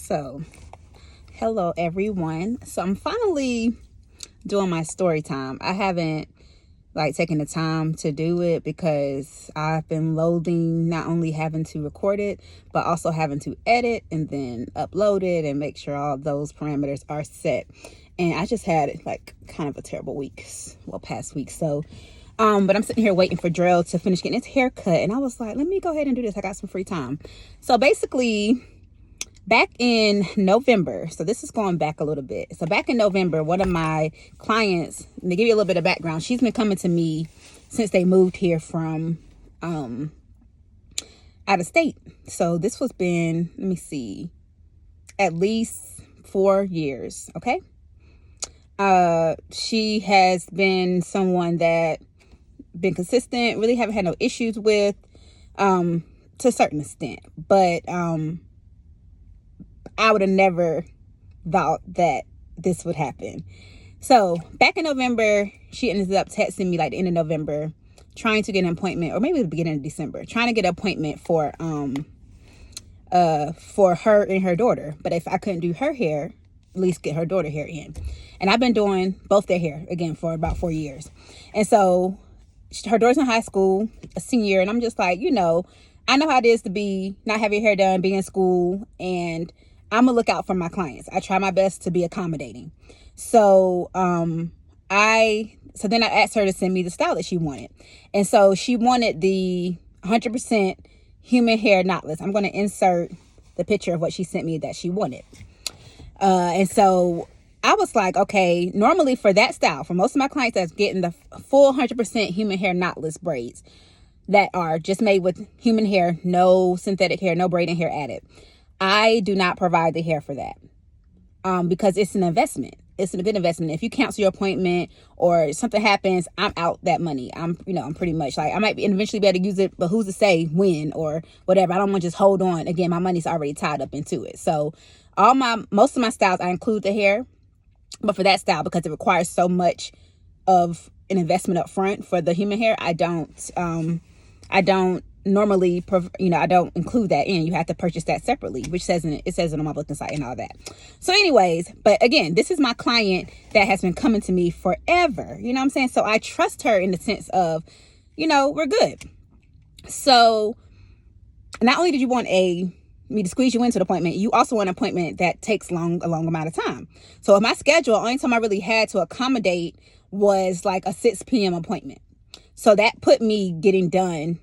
So, hello everyone. So I'm finally doing my story time. I haven't taken the time to do it because I've been loading, not only having to record it, but also having to edit and then upload it and make sure all those parameters are set. And I just had kind of a terrible week, past week. So, but I'm sitting here waiting for Drell to finish getting his hair cut. And I was like, let me go ahead and do this. I got some free time. So basically, back in November, so this is going back a little bit. So back in November, one of my clients, to give you a little bit of background, she's been coming to me since they moved here from out of state. So this was been, let me see, at least 4 years. Okay. She has been someone that been consistent, really haven't had no issues with, to a certain extent, but, I would have never thought that this would happen. So back in November, she ended up texting me the end of November, trying to get an appointment, or maybe the beginning of December, trying to get an appointment for her and her daughter. But if I couldn't do her hair, at least get her daughter hair in. And I've been doing both their hair again for about 4 years. And so her daughter's in high school, a senior, and I'm just like, I know how it is to be not have your hair done, be in school, and I'm gonna look out for my clients. I try my best to be accommodating. So then I asked her to send me the style that she wanted. And so she wanted the 100% human hair knotless. I'm going to insert the picture of what she sent me that she wanted. And so I was like, okay, normally for that style, for most of my clients that's getting the full 100% human hair knotless braids that are just made with human hair, no synthetic hair, no braiding hair added, I do not provide the hair for that, because it's an investment. It's a good investment. If you cancel your appointment or something happens, I'm out that money. I'm pretty much I might eventually be able to use it, but who's to say when or whatever. I don't want to just hold on. Again, my money's already tied up into it. So most of my styles, I include the hair, but for that style, because it requires so much of an investment up front for the human hair, I don't normally, I don't include that in. You have to purchase that separately, which says it on my booking site and all that. So anyways, but again, this is my client that has been coming to me forever. You know what I'm saying? So I trust her in the sense of, we're good. So not only did you want me to squeeze you into the appointment, you also want an appointment that takes a long amount of time. So my schedule, only time I really had to accommodate was a 6 p.m. appointment. So that put me getting done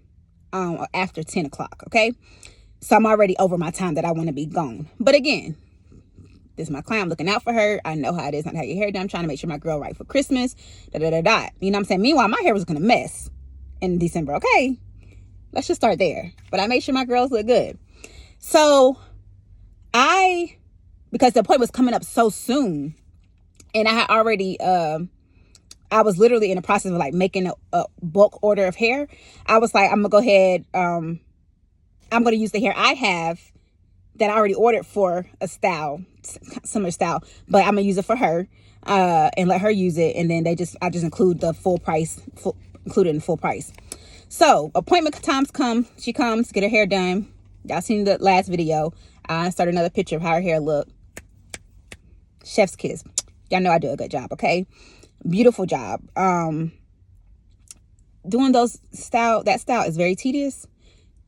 after 10 o'clock. Okay. So I'm already over my time that I want to be gone. But again, this is my client. I'm looking out for her. I know how it is not to have your hair done. I'm trying to make sure my girl right for Christmas. You know what I'm saying? Meanwhile, my hair was going to mess in December. Okay. Let's just start there. But I made sure my girls look good. So because the appointment was coming up so soon, and I had already, I was literally in the process of making a bulk order of hair. I was like, I'm going to go ahead. I'm going to use the hair I have that I already ordered for a style, similar style, but I'm going to use it for her, and let her use it. And then I just include the full price, included in full price. So appointment times come, she comes, get her hair done. Y'all seen the last video. I started another picture of how her hair looked. Chef's kiss. Y'all know I do a good job. Okay. Beautiful job. Doing that style is very tedious,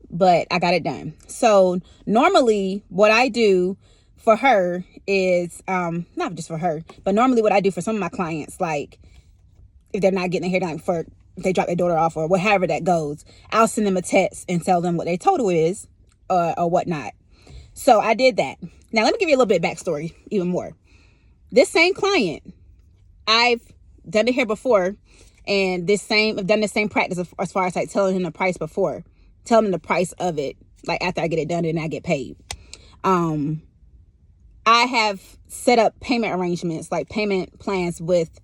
but I got it done. So normally what I do for her is, not just for her, but normally what I do for some of my clients, if they're not getting their hair done if they drop their daughter off or whatever that goes, I'll send them a text and tell them what their total is, or whatnot. So I did that. Now let me give you a little bit of backstory, even more. This same client, I've done the hair before, and I've done the same practice as far as telling him the price before, telling him the price of it, after I get it done and I get paid. I have set up payment arrangements, payment plans with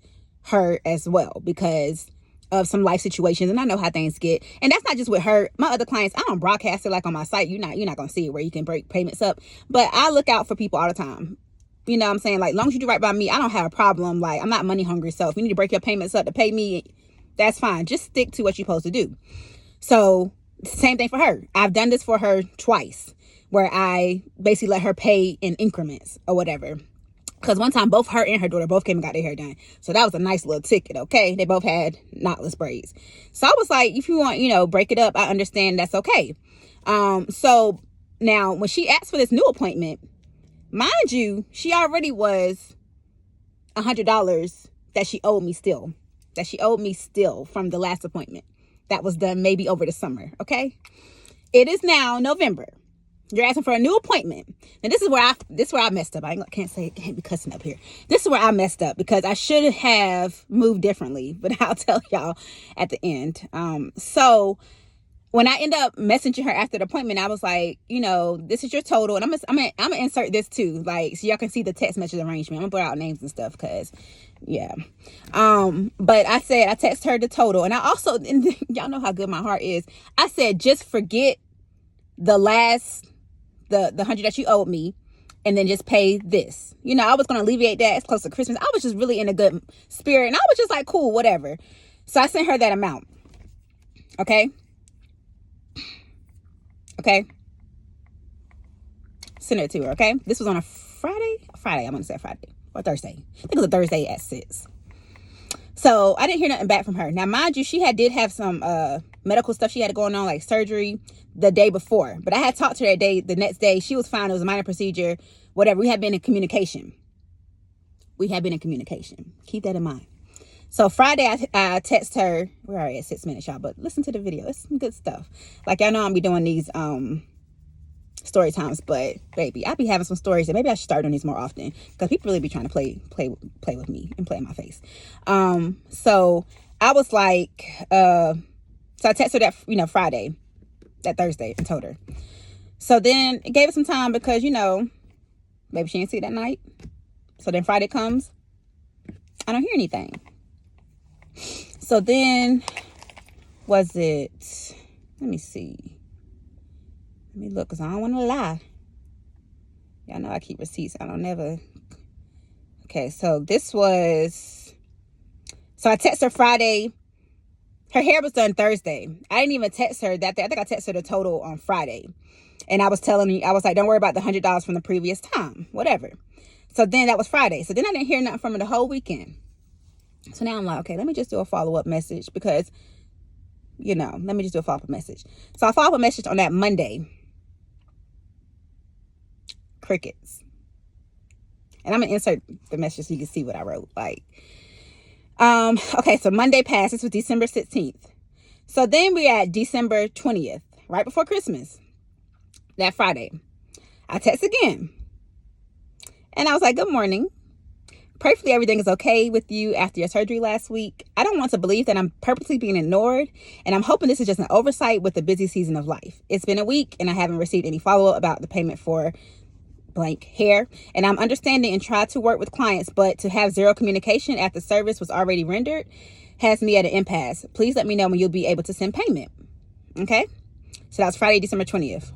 her as well, because of some life situations, and I know how things get. And that's not just with her. My other clients, I don't broadcast it on my site. You're not gonna see it where you can break payments up, but I look out for people all the time. You know what I'm saying? Long as you do right by me, I don't have a problem. I'm not money hungry. So if you need to break your payments up to pay me, that's fine. Just stick to what you're supposed to do. So same thing for her. I've done this for her twice. where I basically let her pay in increments or whatever. Because one time, both her and her daughter both came and got their hair done. So that was a nice little ticket, okay? They both had knotless braids. So I was like, if you want, break it up, I understand, that's okay. So now, when she asked for this new appointment, mind you, she already was $100 that she owed me still. From the last appointment. That was done maybe over the summer, okay? It is now November. You're asking for a new appointment. And this is where I messed up. I can't be cussing up here. This is where I messed up because I should have moved differently, but I'll tell y'all at the end. So when I end up messaging her after the appointment, I was like, this is your total. And I'm gonna insert this too, like, so y'all can see the text message arrangement. I'm gonna blur out names and stuff because, yeah. But I said, I text her the total. And I also, and y'all know how good my heart is. I said, just forget the last, the 100 that you owed me, and then just pay this. I was going to alleviate that. It's close to Christmas. I was just really in a good spirit. And I was just like, cool, whatever. So I sent her that amount. Okay. Send it to her. Okay. This was on a Friday. I'm going to say Friday or Thursday. I think it was a Thursday at 6. So I didn't hear nothing back from her. Now, mind you, she did have some medical stuff she had going on, like surgery the day before. But I had talked to her the next day. She was fine. It was a minor procedure, whatever. We had been in communication. Keep that in mind. So Friday, I text her. We're already at 6 minutes, y'all, but listen to the video. It's some good stuff. Like, y'all know I'm be doing these story times, but baby, I be having some stories, and maybe I should start doing these more often because people really be trying to play with me and play in my face. So I was like, so I texted her that Friday, that Thursday, and told her. So then it gave her some time because maybe she didn't see it that night. So then Friday comes, I don't hear anything. So then was it? Let me see. Let me look, because I don't want to lie. Y'all know I keep receipts. I don't never. Okay, so this was. So I texted her Friday. Her hair was done Thursday. I didn't even text her that day. I think I texted her the total on Friday. And I was telling you, I was like, don't worry about the $100 from the previous time. Whatever. So then that was Friday. So then I didn't hear nothing from her the whole weekend. So now I'm like, okay, let me just do a follow-up message because, let me just do a follow-up message. So I followed up a message on that Monday. Crickets. And I'm going to insert the message so you can see what I wrote. Like, okay, so Monday passed. This was December 16th. So then we're at December 20th, right before Christmas. That Friday. I text again. And I was like, good morning. Prayerfully, everything is okay with you after your surgery last week. I don't want to believe that I'm purposely being ignored, and I'm hoping this is just an oversight with the busy season of life. It's been a week, and I haven't received any follow-up about the payment for blank hair, and I'm understanding and try to work with clients, but to have zero communication after service was already rendered has me at an impasse. Please let me know when you'll be able to send payment. Okay? So that was Friday, December 20th.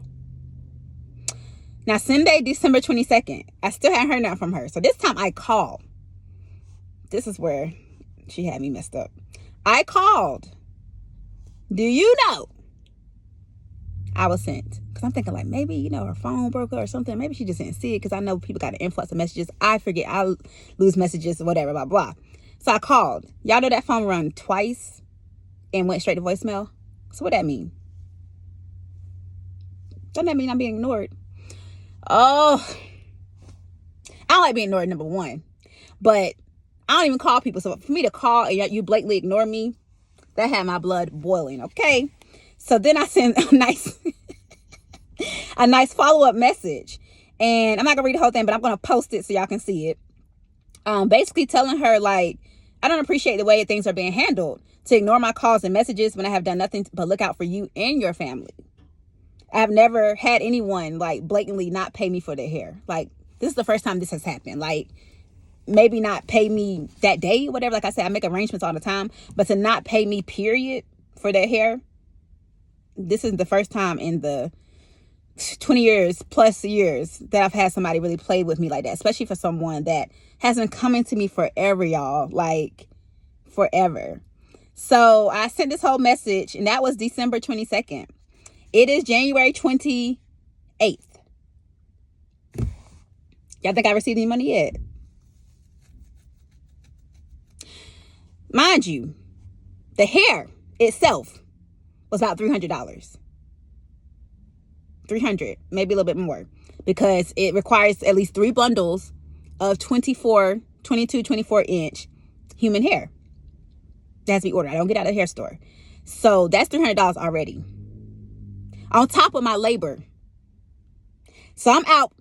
Now, Sunday, December 22nd, I still hadn't heard nothing from her. So this time I called. This is where she had me messed up. I called. Do you know? I was sent. Because I'm thinking like maybe, her phone broke or something. Maybe she just didn't see it because I know people got an influx of messages. I forget. I lose messages or whatever, blah, blah. So I called. Y'all know that phone rang twice and went straight to voicemail? So what that mean? Doesn't that mean I'm being ignored? Oh. I don't like being ignored, number one. But I don't even call people. So for me to call and you blatantly ignore me, that had my blood boiling, okay? So then I sent a nice follow-up message. And I'm not going to read the whole thing, but I'm going to post it so y'all can see it. Basically telling her, like, I don't appreciate the way things are being handled. To ignore my calls and messages when I have done nothing but look out for you and your family. I have never had anyone, like, blatantly not pay me for their hair. Like, this is the first time this has happened. Like, maybe not pay me that day, whatever. Like I said, I make arrangements all the time. But to not pay me, period, for their hair, this is the first time in the 20 plus years that I've had somebody really play with me like that. Especially for someone that has been coming to me forever, y'all. Like, forever. So I sent this whole message, and that was December 22nd. It is January 28th. Y'all think I received any money yet? Mind you, the hair itself was about $300. $300, maybe a little bit more, because it requires at least 3 bundles of 24 inch human hair. That has to be ordered. I don't get out of the hair store. So that's $300 already. On top of my labor. So I'm out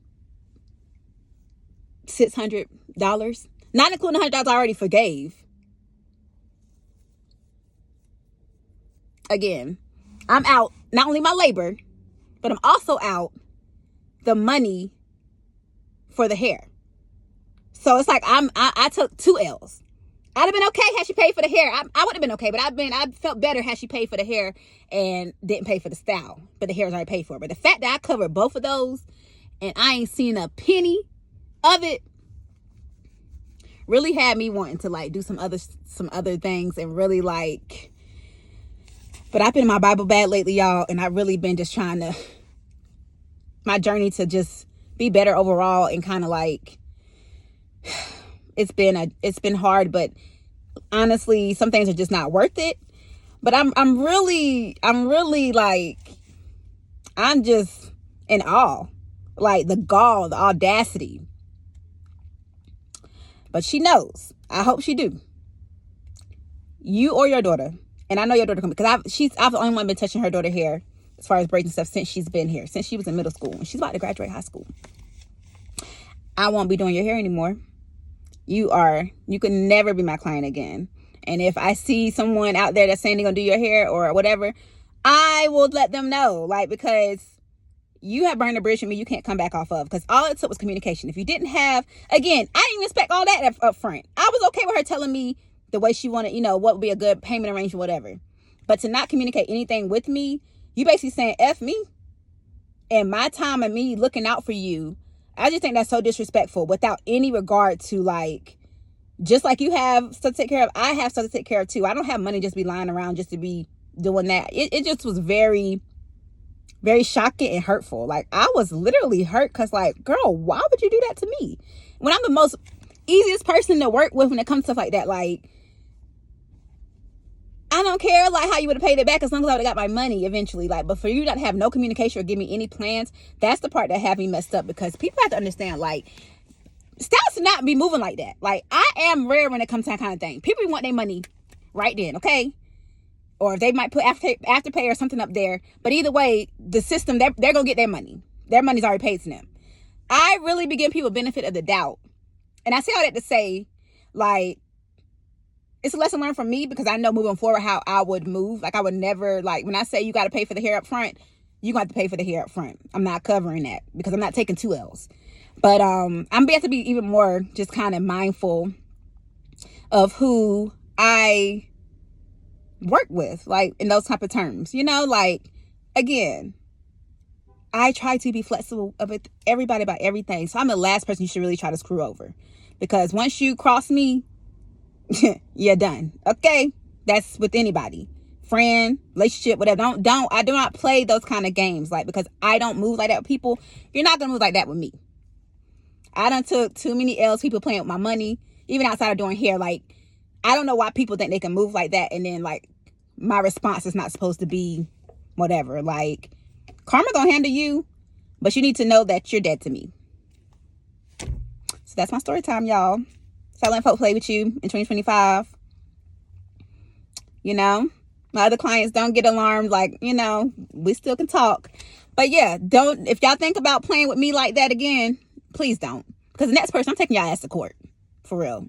$600, not including $100 I already forgave. Again, I'm out not only my labor, but I'm also out the money for the hair. So it's like I took 2 L's. I'd have been okay had she paid for the hair. I would have been okay, but I felt better had she paid for the hair and didn't pay for the style. But the hair was already paid for. But the fact that I covered both of those and I ain't seen a penny of it really had me wanting to like do some other things and really like. But I've been in my Bible bag lately, y'all, and I've really been just trying to, my journey to just be better overall, and kind of like, it's been hard, but honestly, some things are just not worth it. But I'm really like, I'm just in awe, like the gall, the audacity. But she knows. I hope she do. You or your daughter. And I know your daughter can, because I've the only one been touching her daughter hair as far as braiding stuff since she's been here, since she was in middle school, and she's about to graduate high school. I won't be doing your hair anymore. You can never be my client again. And if I see someone out there that's saying they're gonna do your hair or whatever, I will let them know, like, because you have burned a bridge with me you can't come back off of, because all it took was communication. If you didn't have, again, I didn't even expect all that up front. I was okay with her telling me the way she wanted, what would be a good payment arrangement, whatever. But to not communicate anything with me, you basically saying F me and my time and me looking out for you. I just think that's so disrespectful without any regard to, like, just like you have stuff to take care of, I have stuff to take care of too. I don't have money just be lying around just to be doing that. It just was very, very shocking and hurtful. Like, I was literally hurt because, like, girl, why would you do that to me? When I'm the most easiest person to work with when it comes to stuff like that, like, I don't care, like, how you would have paid it back as long as I would have got my money eventually. Like, but for you not to have no communication or give me any plans, that's the part that had me messed up, because people have to understand, like, styles to not be moving like that. Like, I am rare when it comes to that kind of thing. People want their money right then, okay? Or they might put afterpay or something up there. But either way, the system, they're going to get their money. Their money's already paid to them. I really be giving people benefit of the doubt. And I say all that to say, like, it's a lesson learned from me, because I know moving forward how I would move. Like, I would never, like, when I say you got to pay for the hair up front, you're going to have to pay for the hair up front. I'm not covering that, because I'm not taking 2 L's. But I'm going to have to be even more just kind of mindful of who I work with, like, in those type of terms. Like, again, I try to be flexible with everybody about everything. So I'm the last person you should really try to screw over, because once you cross me, you're done. Okay? That's with anybody. Friend, relationship, whatever. I do not play those kind of games, like, because I don't move like that with people. You're not gonna move like that with me. I done took too many L's, people playing with my money, even outside of doing hair. Like, I don't know why people think they can move like that, and then, like, my response is not supposed to be whatever. Like, karma gonna handle you, but you need to know that you're dead to me. So that's my story time, y'all. So I let folk play with you in 2025. My other clients, don't get alarmed. Like, we still can talk. But yeah, if y'all think about playing with me like that again, please don't. Because the next person, I'm taking y'all ass to court. For real.